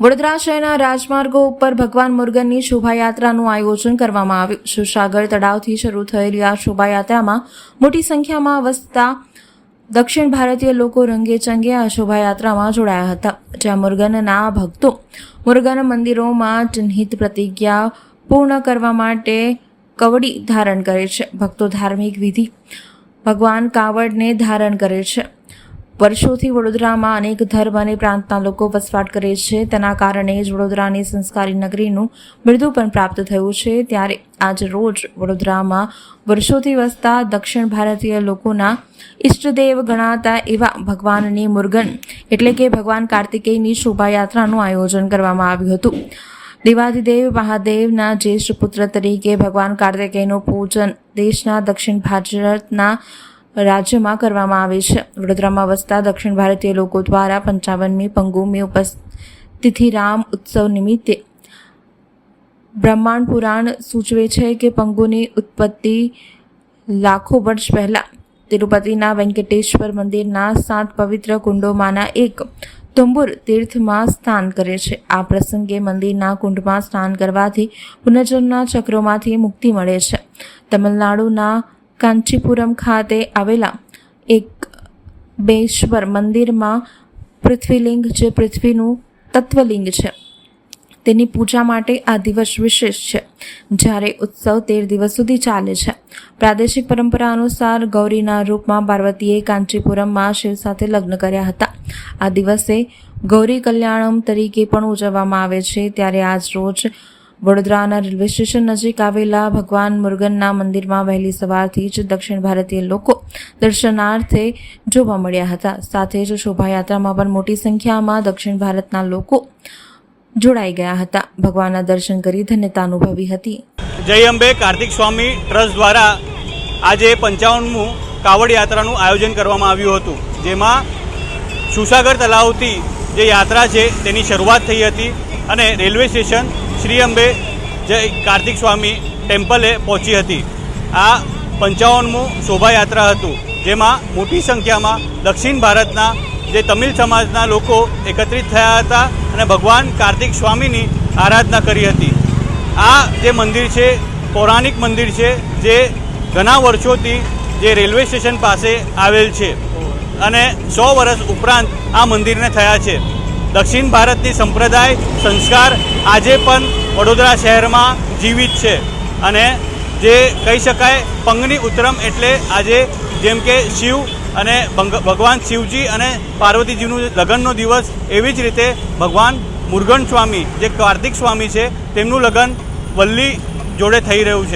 વડોદરા શહેરના રાજમાર્ગો ઉપર ભગવાન મુર્ગનની શોભાયાત્રાનું આયોજન કરવામાં આવ્યું. સુસાગર તળાવથી શરૂ થયેલી આ શોભાયાત્રામાં મોટી સંખ્યામાં વસતા દક્ષિણ ભારતીય લોકો રંગેચંગે આ શોભાયાત્રામાં જોડાયા હતા, જ્યાં મુર્ગનના ભક્તો મુર્ગન મંદિરોમાં ચિહ્નિત પ્રતિજ્ઞા પૂર્ણ કરવા માટે કવડી ધારણ કરે છે. ભક્તો ધાર્મિક વિધિ ભગવાન કાવડને ધારણ કરે છે. વર્ષોથી વડોદરામાં અનેક ધર્મ અને પ્રાંતના લોકો વસવાટ કરે છે. તેના કારણે જ વડોદરાની સંસ્કારી નગરીનું બિરુદ પણ પ્રાપ્ત થયું છે. ત્યારે આજ રોજ વડોદરામાં વર્ષોથી વસતા દક્ષિણ ભારતીય લોકોના ઈષ્ટદેવ ગણાતા એવા ભગવાનની મુર્ગન એટલે કે ભગવાન કાર્તિકેયની શોભાયાત્રાનું આયોજન કરવામાં આવ્યું હતું. દેવાધિદેવ મહાદેવના જ્યેષ્ઠ પુત્ર તરીકે ભગવાન કાર્તિકેયનું પૂજન દેશના દક્ષિણ ભારતના રાજ્યમાં કરવામાં આવે છે. વડોદરામાં વસતા દક્ષિણ ભારતીય લોકો દ્વારા 55મી પંગુમી તિથિરામ ઉત્સવ નિમિત્તે બ્રહ્માંડ પુરાણ સૂચવે છે કે પંગુની ઉત્પત્તિ લાખો વર્ષ પહેલા તિરુપતિના વેંકટેશ્વર મંદિરના 7 પવિત્ર કુંડોમાંના એક તુંબુર તીર્થમાં સ્નાન કરે છે. આ પ્રસંગે મંદિરના કુંડમાં સ્નાન કરવાથી પુનર્જન્મના ચક્રોમાંથી મુક્તિ મળે છે. તમિલનાડુના કાંચીપુરમ ખાતે આવેલા એક બેશ્વર મંદિરમાં પૃથ્વીલિંગ જે પૃથ્વીનું તત્વલિંગ છે તેની પૂજા માટે આ દિવસ વિશેષ છે, જ્યારે ઉત્સવ 13 દિવસ સુધી ચાલે છે. પ્રાદેશિક પરંપરા અનુસાર ગૌરીના રૂપમાં પાર્વતીએ કાંચીપુરમમાં શિવ સાથે લગ્ન કર્યા હતા. આ દિવસે ગૌરી કલ્યાણમ તરીકે પણ ઉજવવામાં આવે છે. ત્યારે આજ રોજ વડોદરાના રેલવે સ્ટેશન નજીક આવેલા ભગવાન મુર્ગનના મંદિરમાં વહેલી સવારથી જ દક્ષિણ ભારતીય લોકો દર્શનાર્થે જોવા મળ્યા હતા. સાથે જ શોભાયાત્રામાં પણ મોટી સંખ્યામાં દક્ષિણ ભારતના લોકો જોડાઈ ગયા હતા. ભગવાનના દર્શન કરી ધન્યતા અનુભવી હતી. જય અંબે કાર્તિક સ્વામી ટ્રસ્ટ દ્વારા આજે 55મું કાવડ યાત્રાનું આયોજન કરવામાં આવ્યું હતું, જેમાં સુસાગર તળાવથી જે યાત્રા છે તેની શરૂઆત થઈ હતી અને રેલવે સ્ટેશન શ્રી અંબે જય કાર્તિક સ્વામી ટેમ્પલે પહોંચી હતી. આ 55મું શોભાયાત્રા હતું, જેમાં મોટી સંખ્યામાં દક્ષિણ ભારતના જે તમિલ સમાજના લોકો એકત્રિત થયા હતા અને ભગવાન કાર્તિક સ્વામીની આરાધના કરી હતી. આ જે મંદિર છે પૌરાણિક મંદિર છે, જે ઘણા વર્ષોથી જે રેલવે સ્ટેશન પાસે આવેલ છે અને 100 વર્ષ ઉપરાંત આ મંદિરને થયા છે. દક્ષિણ ભારતની સંપ્રદાય સંસ્કાર આજે પણ વડોદરા શહેરમાં જીવિત છે અને જે કહી શકાય પંગની ઉત્તરમ એટલે આજે જેમ કે શિવ અને ભગવાન શિવજી અને પાર્વતીજીનું લગ્નનો દિવસ, એવી જ રીતે ભગવાન મુર્ગન સ્વામી જે કાર્તિક સ્વામી છે તેમનું લગ્ન વલ્લી જોડે થઈ રહ્યું છે.